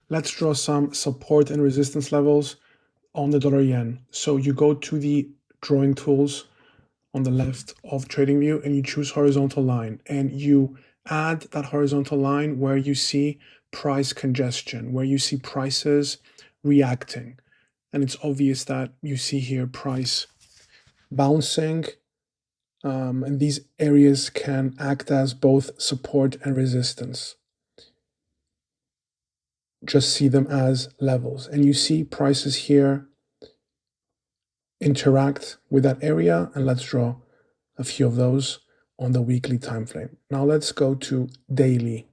Let's draw some support and resistance levels on the dollar yen. So you go to the drawing tools on the left of TradingView and you choose horizontal line, and you add that horizontal line where you see price congestion, where you see prices reacting. And it's obvious that you see here price bouncing, and these areas can act as both support and resistance. Just see them as levels, and you see prices here interact with that area. And let's draw a few of those on the weekly time frame. Now let's go to daily.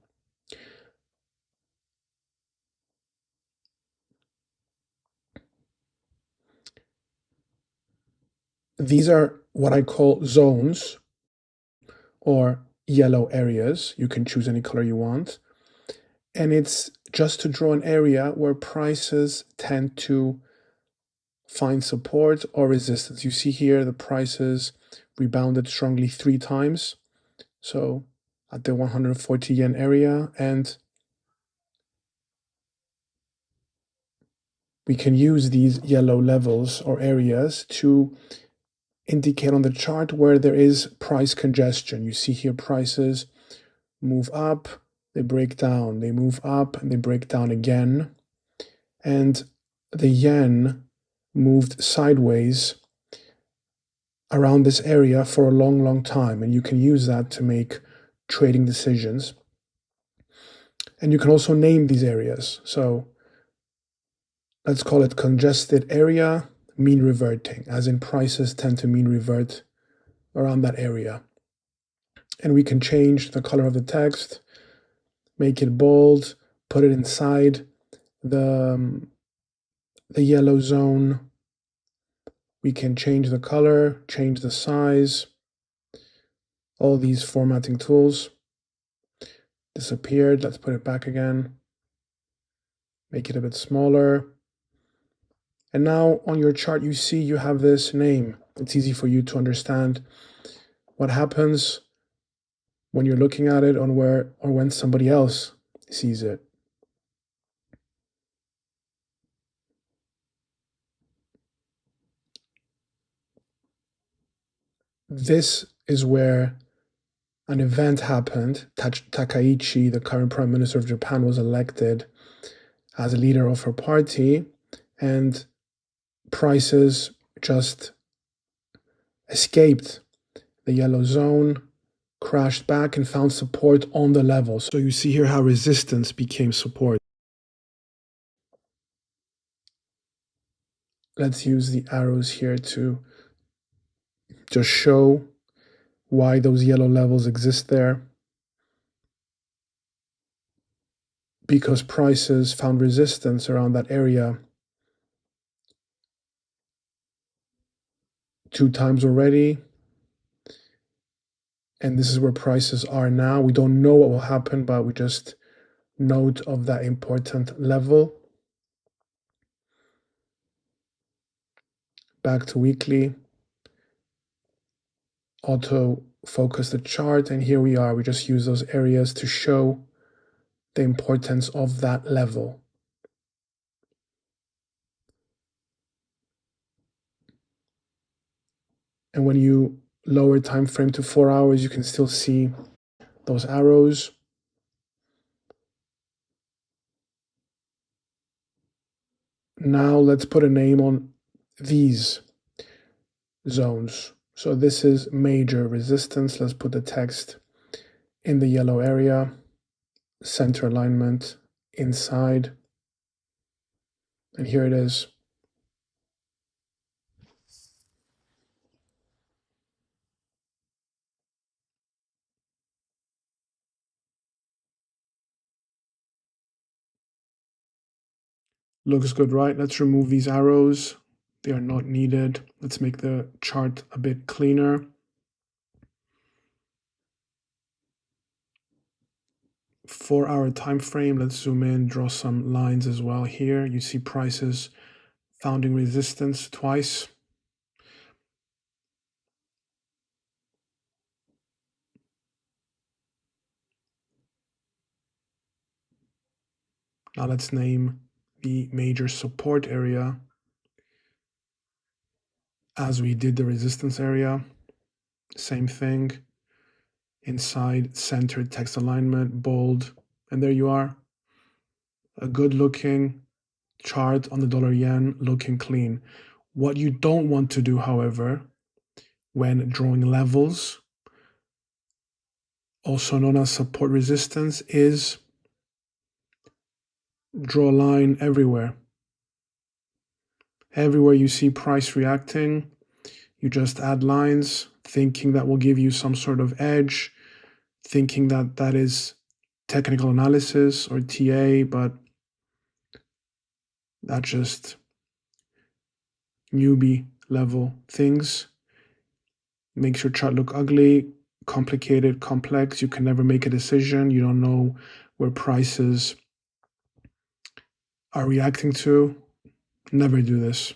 These are what I call zones or yellow areas. You can choose any color you want. And it's just to draw an area where prices tend to find support or resistance. You see here the prices rebounded strongly 3 times. So at the 140 yen area, and we can use these yellow levels or areas to indicate on the chart where there is price congestion. You see here prices move up, they break down, they move up, and they break down again. And the yen moved sideways around this area for a long time, and you can use that to make trading decisions. And you can also name these areas. So let's call it congested area, mean reverting, as in prices tend to mean revert around that area. And we can change the color of the text, make it bold, put it inside the yellow zone. We can change the color, change the size. All these formatting tools disappeared. Let's put it back again. Make it a bit smaller. And now on your chart, you see you have this name. It's easy for you to understand what happens when you're looking at it or when somebody else sees it. This is where an event happened. Takaichi, the current prime minister of Japan, was elected as a leader of her party, and prices just escaped the yellow zone, crashed back, and found support on the level. So you see here how resistance became support. Let's use the arrows here to just show why those yellow levels exist there. Because prices found resistance around that area 2 times already. And this is where prices are now. We don't know what will happen, but we just note of that important level. Back to weekly. Auto focus the chart, and here we are. We just use those areas to show the importance of that level. And when you lower time frame to 4 hours, you can still see those arrows. Now let's put a name on these zones. So this is major resistance. Let's put the text in the yellow area, center alignment inside, and here it is. Looks good, right? Let's remove these arrows. They are not needed. Let's make the chart a bit cleaner. 4-hour time frame. Let's zoom in, draw some lines as well here. You see prices founding resistance twice. Now let's name the major support area as we did the resistance area. Same thing. Inside, centered text alignment, bold, and there you are. A good looking chart on the dollar yen, looking clean. What you don't want to do, however, when drawing levels, also known as support resistance, is draw a line everywhere. Everywhere you see price reacting, you just add lines, thinking that will give you some sort of edge, thinking that that is technical analysis or TA, but that's just newbie level things. Makes your chart look ugly, complicated, complex. You can never make a decision. You don't know where prices are reacting to. Never do this.